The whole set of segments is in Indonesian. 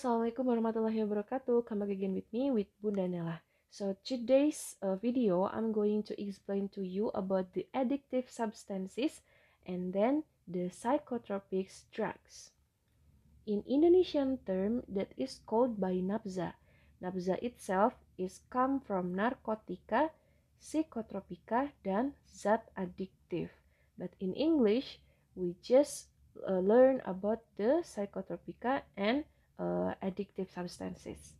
Assalamualaikum warahmatullahi wabarakatuh. Come back again with me with Bunda Nella. So today's video, I'm going to explain to you about the addictive substances and then the psychotropic drugs. In Indonesian term, that is called by nafza. Nafza itself is come from narkotika, psikotropika, dan zat addictive. But in English, we just learn about the psychotropika and addictive substances.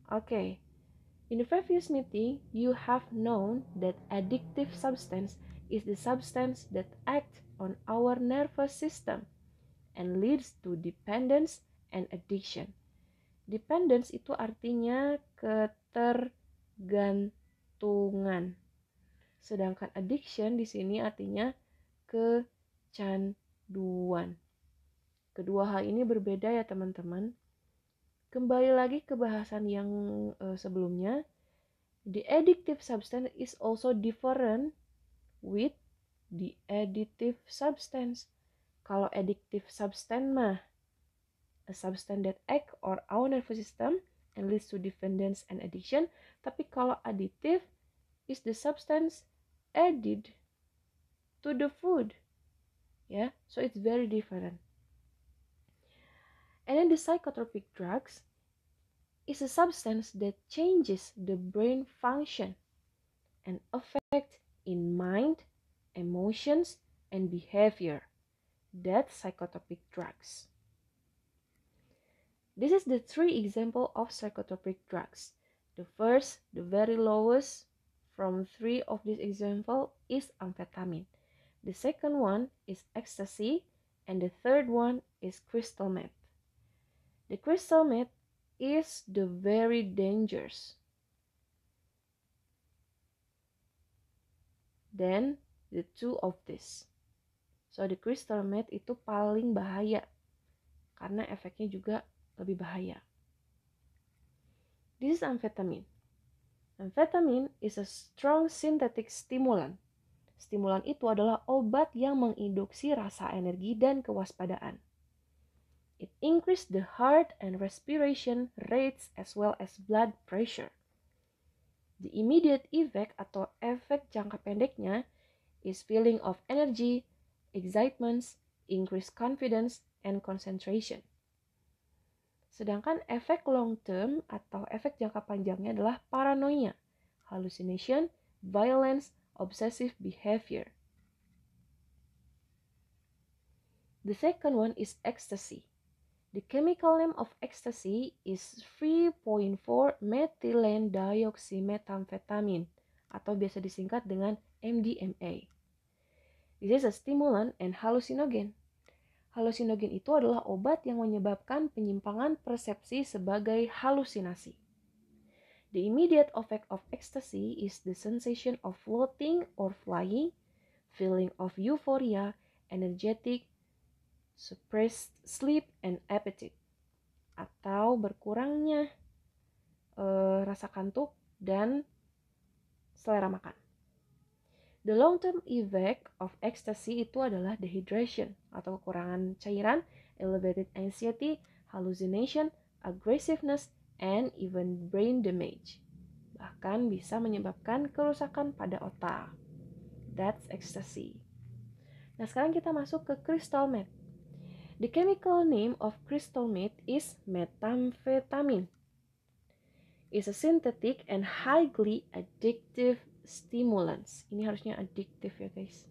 Okay, in the previous meeting, you have known that addictive substance is the substance that act on our nervous system and leads to dependence and addiction. Dependence itu artinya ketergantungan. Sedangkan addiction di sini artinya kecanduan. Kedua hal ini berbeda ya teman-teman. Kembali lagi ke bahasan yang sebelumnya. The addictive substance is also different with the additive substance. Kalau addictive substance mah a substance that act on our nervous system and leads to dependence and addiction. Tapi kalau additive is the substance added to the food. Yeah, so it's very different. And then the psychotropic drugs is a substance that changes the brain function and affect in mind, emotions, and behavior. That's psychotropic drugs. This is the three example of psychotropic drugs. The first, the very lowest from three of these example is amphetamine. The second one is ecstasy, and the third one is crystal meth. The crystal meth is the very dangerous. Then the two of this. So the crystal meth itu paling bahaya karena efeknya juga lebih bahaya. This is amphetamine. Amphetamine is a strong synthetic stimulant. Stimulan itu adalah obat yang menginduksi rasa energi dan kewaspadaan. It increases the heart and respiration rates as well as blood pressure. The immediate effect atau efek jangka pendeknya is feeling of energy, excitement, increased confidence, and concentration. Sedangkan efek long term atau efek jangka panjangnya adalah paranoia, hallucination, violence, obsessive behavior. The second one is ecstasy. The chemical name of ecstasy is 3,4-methylene dioxymethamphetamine atau biasa disingkat dengan MDMA. This is a stimulant and hallucinogen. Hallusinogen itu adalah obat yang menyebabkan penyimpangan persepsi sebagai halusinasi. The immediate effect of ecstasy is the sensation of floating or flying, feeling of euphoria, energetic, suppressed sleep and appetite, atau berkurangnya rasa kantuk dan selera makan. The long-term effect of ecstasy itu adalah dehydration atau kekurangan cairan, elevated anxiety, hallucination, aggressiveness, and even brain damage. Bahkan bisa menyebabkan kerusakan pada otak. That's ecstasy. Nah, sekarang kita masuk ke crystal meth. The chemical name of crystal meth is methamphetamine. It's a synthetic and highly addictive stimulants. Ini harusnya addictive ya guys.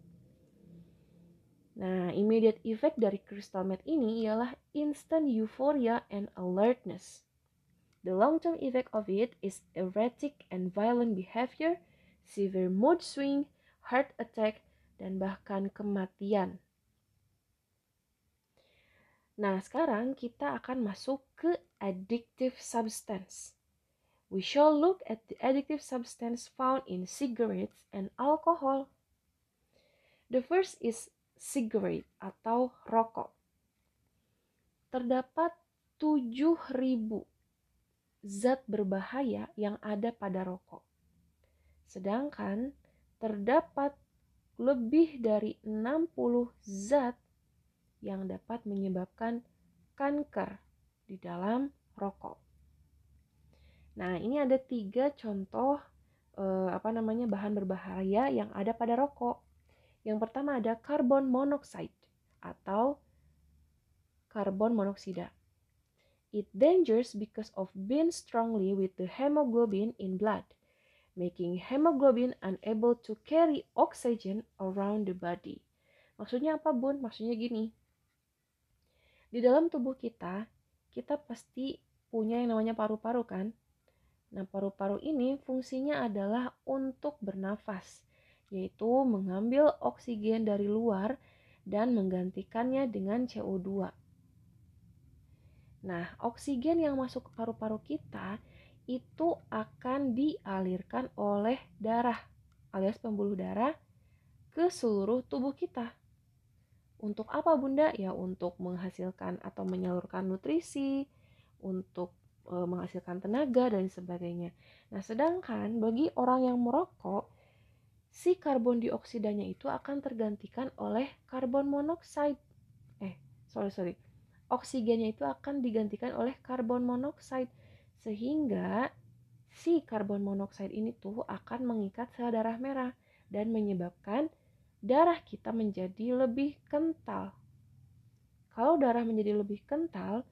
Nah, immediate effect dari crystal meth ini ialah instant euphoria and alertness. The long-term effect of it is erratic and violent behavior, severe mood swing, heart attack, dan bahkan kematian. Nah, sekarang kita akan masuk ke addictive substance. We shall look at the addictive substance found in cigarettes and alcohol. The first is cigarette atau rokok. Terdapat 7.000 zat berbahaya yang ada pada rokok. Sedangkan terdapat lebih dari 60 zat yang dapat menyebabkan kanker di dalam rokok. Nah, ini ada 3 contoh bahan berbahaya yang ada pada rokok. Yang pertama ada carbon monoxide atau karbon monoksida. It dangerous because of binds strongly with the hemoglobin in blood, making hemoglobin unable to carry oxygen around the body. Maksudnya apa, Bun? Maksudnya gini. Di dalam tubuh kita pasti punya yang namanya paru-paru kan? Nah, paru-paru ini fungsinya adalah untuk bernafas, yaitu mengambil oksigen dari luar dan menggantikannya dengan CO2. Nah, oksigen yang masuk ke paru-paru kita itu akan dialirkan oleh darah alias pembuluh darah ke seluruh tubuh kita. Untuk apa, Bunda? Ya, untuk menghasilkan atau menyalurkan nutrisi, untuk menghasilkan tenaga dan sebagainya. Nah, sedangkan bagi orang yang merokok, si karbon dioksidanya itu akan tergantikan oleh karbon monoksida. Oksigennya itu akan digantikan oleh karbon monoksida, sehingga si karbon monoksida ini tuh akan mengikat sel darah merah dan menyebabkan darah kita menjadi lebih kental. Kalau darah menjadi lebih kental,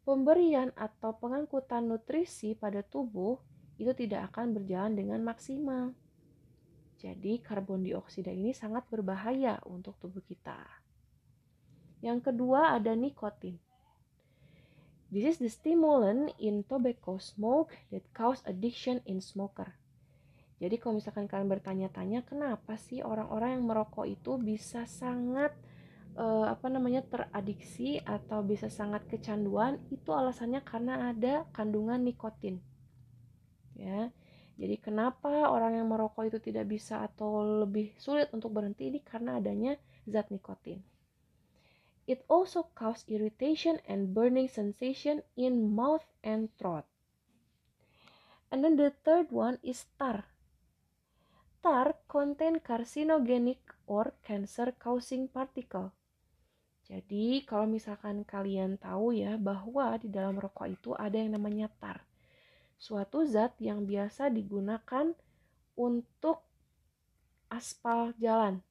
pemberian atau pengangkutan nutrisi pada tubuh itu tidak akan berjalan dengan maksimal. Jadi karbon dioksida ini sangat berbahaya untuk tubuh kita. Yang kedua ada nikotin. This is the stimulant in tobacco smoke that cause addiction in smoker. Jadi kalau misalkan kalian bertanya-tanya kenapa sih orang-orang yang merokok itu bisa sangat teradiksi atau bisa sangat kecanduan, itu alasannya karena ada kandungan nikotin. Ya. Jadi kenapa orang yang merokok itu tidak bisa atau lebih sulit untuk berhenti, ini karena adanya zat nikotin. It also causes irritation and burning sensation in mouth and throat. And then the third one is tar. Tar contain carcinogenic or cancer-causing particle. Jadi kalau misalkan kalian tahu ya bahwa di dalam rokok itu ada yang namanya tar. Suatu zat yang biasa digunakan untuk aspal jalan.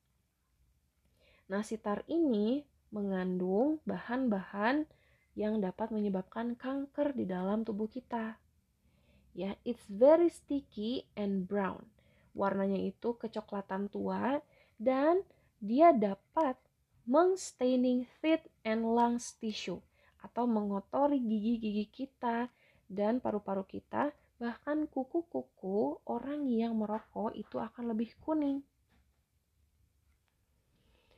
Nah, si tar ini mengandung bahan-bahan yang dapat menyebabkan kanker di dalam tubuh kita. Ya, it's very sticky and brown. Warnanya itu kecoklatan tua dan dia dapat mengstaining teeth and lungs tissue atau mengotori gigi-gigi kita dan paru-paru kita, bahkan kuku-kuku orang yang merokok itu akan lebih kuning.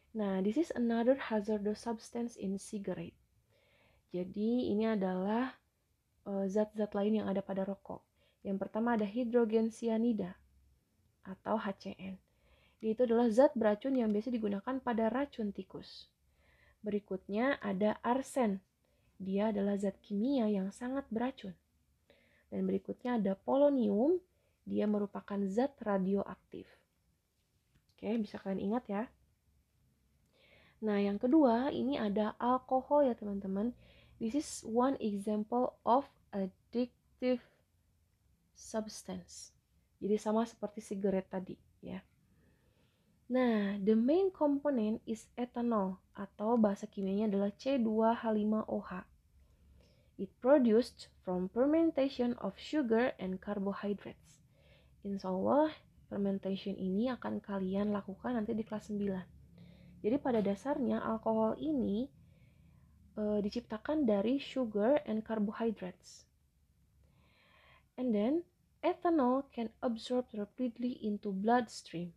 Nah, this is another hazardous substance in cigarette. Jadi ini adalah zat-zat lain yang ada pada rokok. Yang pertama ada hidrogen cyanida atau HCN. Itu adalah zat beracun yang biasa digunakan pada racun tikus. Berikutnya ada arsen. Dia adalah zat kimia yang sangat beracun. Dan berikutnya ada polonium. Dia merupakan zat radioaktif. Oke, bisa kalian ingat ya. Nah, yang kedua ini ada alkohol ya teman-teman. This is one example of addictive substance. Jadi sama seperti sigaret tadi ya. Nah, the main component is ethanol atau bahasa kimianya adalah C2H5OH. It produced from fermentation of sugar and carbohydrates. Insya Allah, fermentation ini akan kalian lakukan nanti di kelas 9. Jadi pada dasarnya alkohol ini diciptakan dari sugar and carbohydrates. And then ethanol can absorb rapidly into bloodstream.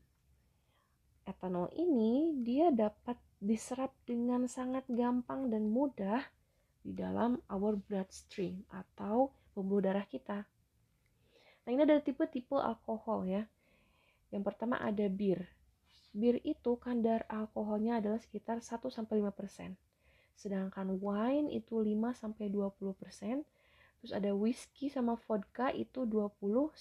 Ethanol ini dia dapat diserap dengan sangat gampang dan mudah di dalam our bloodstream atau pembuluh darah kita. Nah, ini ada tipe-tipe alkohol ya. Yang pertama ada bir. Bir itu kadar alkoholnya adalah sekitar 1-5%. Sedangkan wine itu 5-20%. Terus ada whisky sama vodka itu 20-45%.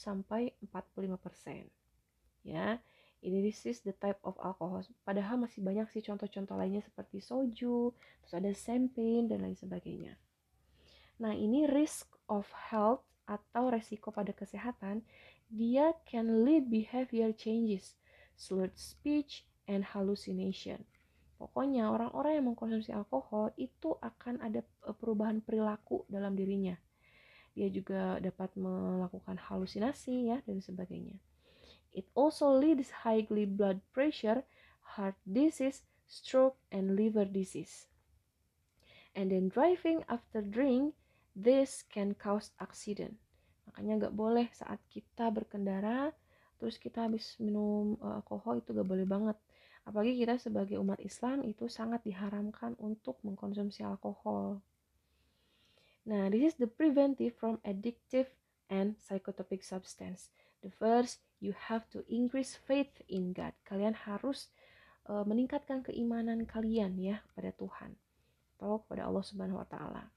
Ya, ini this is the type of alcohol. Padahal masih banyak sih contoh-contoh lainnya seperti soju, terus ada champagne dan lain sebagainya. Nah, ini risk of health atau resiko pada kesehatan, dia can lead behavior changes, slurred speech, and hallucination. Pokoknya orang-orang yang mengkonsumsi alkohol itu akan ada perubahan perilaku dalam dirinya. Dia juga dapat melakukan halusinasi ya dan sebagainya. It also leads high blood pressure, heart disease, stroke, and liver disease. And then driving after drink, this can cause accident. Makanya nggak boleh saat kita berkendara, terus kita habis minum alkohol, itu nggak boleh banget. Apalagi kita sebagai umat Islam itu sangat diharamkan untuk mengkonsumsi alkohol. Nah, this is the preventive from addictive and psychotropic substance. The first, you have to increase faith in God. Kalian harus meningkatkan keimanan kalian ya pada Tuhan atau kepada Allah Subhanahu wa taala.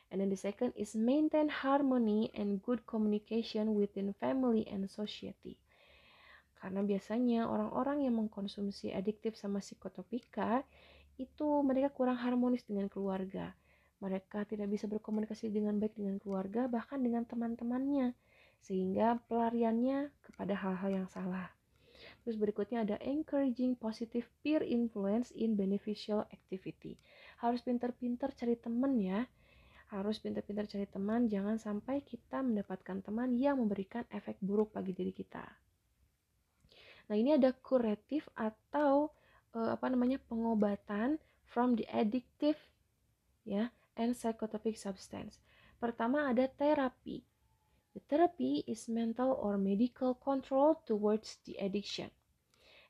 And then the second is maintain harmony and good communication within family and society. Karena biasanya orang-orang yang mengkonsumsi adiktif sama psikotropika itu mereka kurang harmonis dengan keluarga. Mereka tidak bisa berkomunikasi dengan baik dengan keluarga, bahkan dengan teman-temannya, sehingga pelariannya kepada hal-hal yang salah. Terus berikutnya ada encouraging positive peer influence in beneficial activity. Harus pintar-pintar cari teman ya. Harus pintar-pintar cari teman, jangan sampai kita mendapatkan teman yang memberikan efek buruk bagi diri kita. Nah, ini ada curative atau pengobatan from the addictive ya and psychotropic substance. Pertama ada terapi. The therapy is mental or medical control towards the addiction.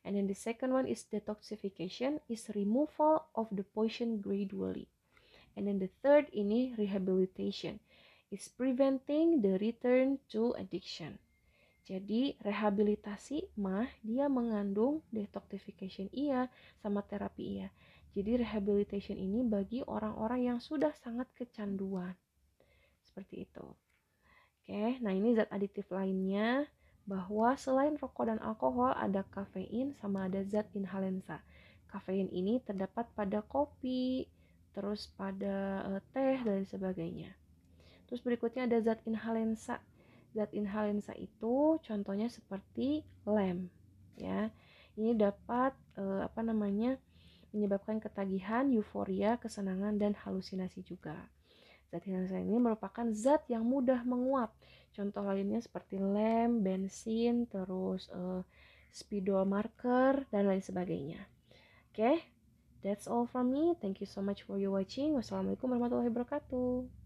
And then the second one is detoxification, is removal of the poison gradually. And then the third ini rehabilitation, is preventing the return to addiction. Jadi rehabilitasi mah dia mengandung detoxification iya sama terapi iya. Jadi rehabilitation ini bagi orang-orang yang sudah sangat kecanduan. Seperti itu. Oke, nah ini zat adiktif lainnya bahwa selain rokok dan alkohol ada kafein sama ada zat inhalensa. Kafein ini terdapat pada kopi, terus pada teh dan sebagainya. Terus berikutnya ada zat inhalensa. Zat inhalensa itu contohnya seperti lem, ya. Ini dapat menyebabkan ketagihan, euforia, kesenangan dan halusinasi juga. Zat inhalensa ini merupakan zat yang mudah menguap. Contoh lainnya seperti lem, bensin, terus spidol marker dan lain sebagainya. Oke, that's all from me. Thank you so much for your watching. Wassalamualaikum warahmatullahi wabarakatuh.